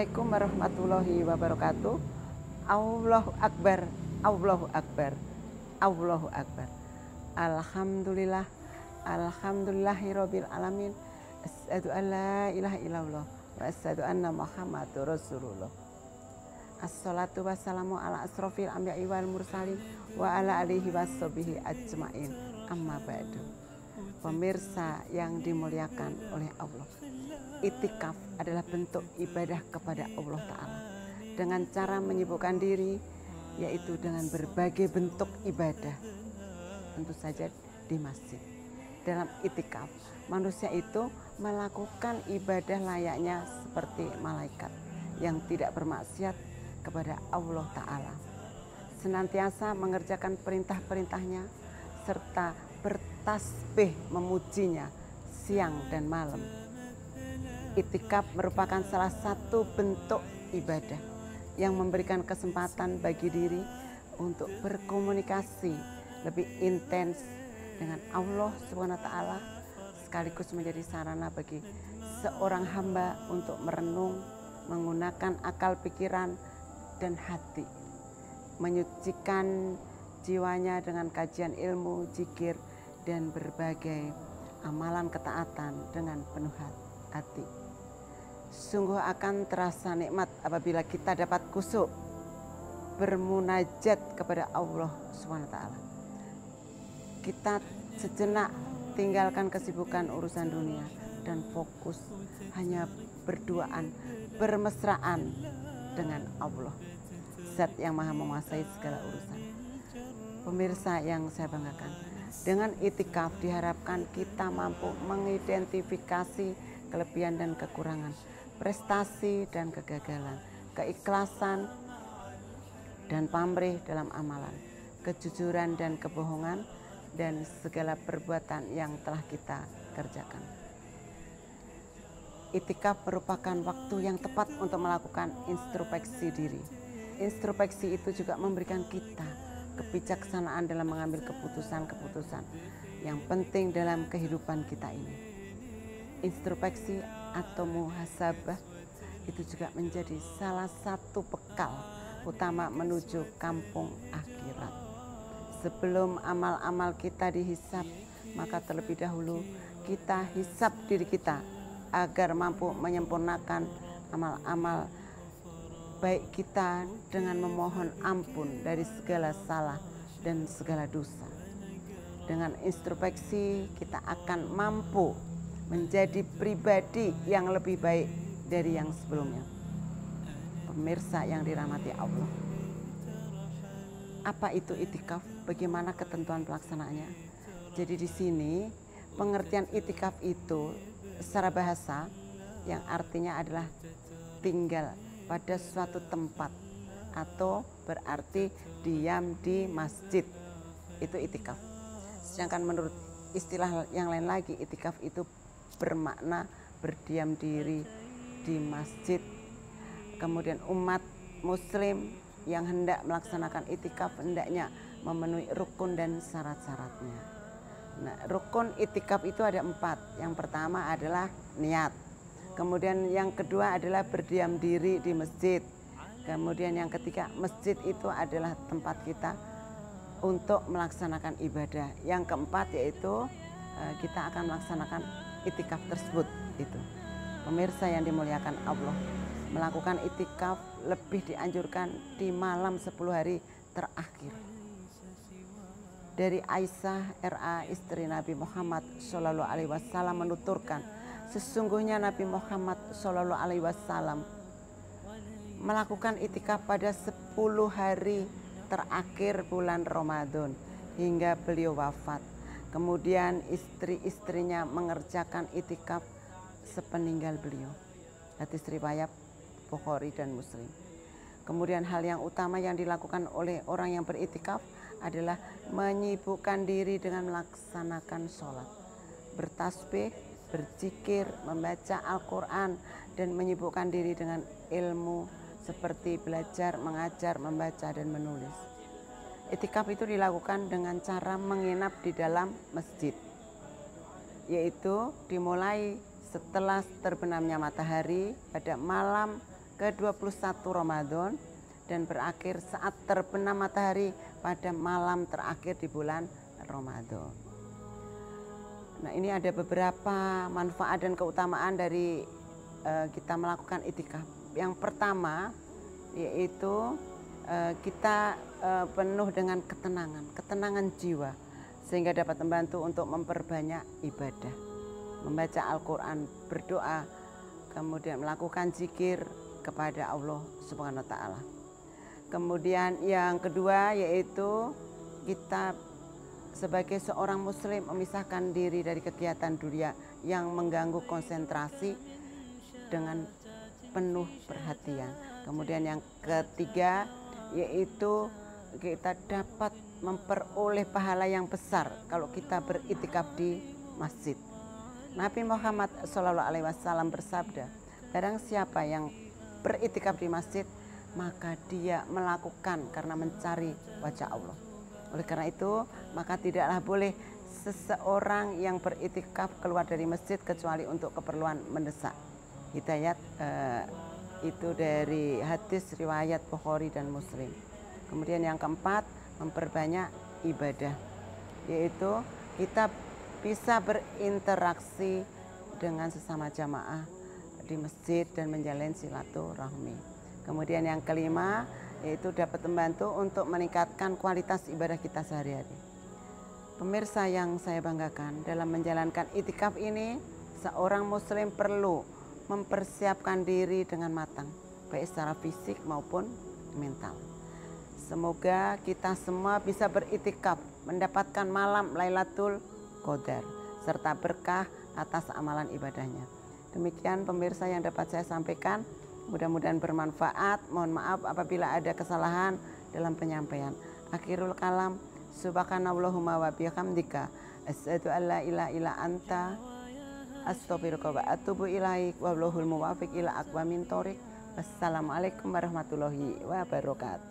Assalamualaikum warahmatullahi wabarakatuh. Allahu Akbar, Allahu Akbar, Allahu Akbar. Alhamdulillah, alhamdulillahirabbil alamin. Asyhadu an la ilaha illallah wa asyhadu anna Muhammadur Rasulullah. Assalatu wassalamu ala asrofil anbiya'i wal mursalin wa ala alihi washabihi ajmain. Amma ba'du. Pemirsa yang dimuliakan oleh Allah, itikaf adalah bentuk ibadah kepada Allah Ta'ala dengan cara menyibukkan diri, yaitu dengan berbagai bentuk ibadah, tentu saja di masjid. Dalam itikaf, manusia itu melakukan ibadah layaknya seperti malaikat yang tidak bermaksiat kepada Allah Ta'ala, senantiasa mengerjakan perintah-perintahnya serta bertasbih memujinya siang dan malam. Itikaf merupakan salah satu bentuk ibadah yang memberikan kesempatan bagi diri untuk berkomunikasi lebih intens dengan Allah Subhanahu wa Ta'ala, sekaligus menjadi sarana bagi seorang hamba untuk merenung, menggunakan akal pikiran dan hati, menyucikan jiwanya dengan kajian ilmu, zikir, dan berbagai amalan ketaatan dengan penuh hati. Sungguh akan terasa nikmat apabila kita dapat khusyuk bermunajat kepada Allah SWT. Kita sejenak tinggalkan kesibukan urusan dunia dan fokus hanya berduaan, bermesraan dengan Allah, Zat yang maha menguasai segala urusan. Pemirsa yang saya banggakan, dengan itikaf diharapkan kita mampu mengidentifikasi kelebihan dan kekurangan, prestasi dan kegagalan, keikhlasan dan pamrih dalam amalan, kejujuran dan kebohongan, dan segala perbuatan yang telah kita kerjakan. Itikaf merupakan waktu yang tepat untuk melakukan introspeksi diri. Introspeksi itu juga memberikan kita kebijaksanaan dalam mengambil keputusan-keputusan yang penting dalam kehidupan kita ini. Introspeksi atau muhasabah itu juga menjadi salah satu bekal utama menuju kampung akhirat. Sebelum amal-amal kita dihisab, maka terlebih dahulu kita hisab diri kita agar mampu menyempurnakan amal-amal baik kita dengan memohon ampun dari segala salah dan segala dosa. Dengan introspeksi kita akan mampu menjadi pribadi yang lebih baik dari yang sebelumnya. Pemirsa yang dirahmati Allah, apa itu itikaf? Bagaimana ketentuan pelaksanaannya? Jadi di sini pengertian itikaf itu secara bahasa yang artinya adalah tinggal pada suatu tempat atau berarti diam di masjid, itu itikaf. Sedangkan menurut istilah yang lain lagi, itikaf itu bermakna berdiam diri di masjid. Kemudian umat muslim yang hendak melaksanakan itikaf hendaknya memenuhi rukun dan syarat-syaratnya. Nah, rukun itikaf itu ada 4. Yang pertama adalah niat. Kemudian yang kedua adalah berdiam diri di masjid. Kemudian yang ketiga, masjid itu adalah tempat kita untuk melaksanakan ibadah. Yang keempat yaitu kita akan melaksanakan itikaf tersebut itu. Pemirsa yang dimuliakan Allah, melakukan itikaf lebih dianjurkan di malam 10 hari terakhir. Dari Aisyah RA, istri Nabi Muhammad SAW menuturkan, sesungguhnya Nabi Muhammad SAW melakukan itikaf pada 10 hari terakhir bulan Ramadan hingga beliau wafat. Kemudian istri-istrinya mengerjakan itikaf sepeninggal beliau. Hadis riwayat Bukhari dan Muslim. Kemudian hal yang utama yang dilakukan oleh orang yang beritikaf adalah menyibukkan diri dengan melaksanakan sholat, bertasbih, berzikir, membaca Al-Quran, dan menyibukkan diri dengan ilmu seperti belajar, mengajar, membaca, dan menulis. Itikaf itu dilakukan dengan cara menginap di dalam masjid, yaitu dimulai setelah terbenamnya matahari pada malam ke-21 Ramadan dan berakhir saat terbenam matahari pada malam terakhir di bulan Ramadan. Nah, ini ada beberapa manfaat dan keutamaan dari kita melakukan itikaf. Yang pertama yaitu kita penuh dengan ketenangan jiwa, sehingga dapat membantu untuk memperbanyak ibadah, membaca Al-Quran, berdoa, kemudian melakukan zikir kepada Allah Subhanahu wa Ta'ala. Kemudian yang kedua yaitu kita sebagai seorang muslim memisahkan diri dari kegiatan dunia yang mengganggu konsentrasi dengan penuh perhatian. Kemudian yang ketiga yaitu kita dapat memperoleh pahala yang besar kalau kita beritikaf di masjid. Nabi Muhammad SAW bersabda, barang siapa yang beritikaf di masjid, maka dia melakukan karena mencari wajah Allah. Oleh karena itu, maka tidaklah boleh seseorang yang beritikaf keluar dari masjid kecuali untuk keperluan mendesak. Hidayat itu dari hadis riwayat Bukhari dan Muslim. Kemudian yang keempat, memperbanyak ibadah, yaitu kita bisa berinteraksi dengan sesama jamaah di masjid dan menjalin silaturahmi. Kemudian yang kelima yaitu dapat membantu untuk meningkatkan kualitas ibadah kita sehari-hari. Pemirsa yang saya banggakan, dalam menjalankan itikaf ini seorang muslim perlu mempersiapkan diri dengan matang, baik secara fisik maupun mental. Semoga kita semua bisa beritikaf, mendapatkan malam Lailatul Qadar serta berkah atas amalan ibadahnya. Demikian pemirsa yang dapat saya sampaikan, mudah-mudahan bermanfaat. Mohon maaf apabila ada kesalahan dalam penyampaian. Akhirul kalam, subhanallahumma wa bihamdika, asyhadu an la ilaha illa anta, astaghfiruka wa atubu ilaik, wallahul muwaffiq ila aqwamit thoriq. Wassalamualaikum warahmatullahi wabarakatuh.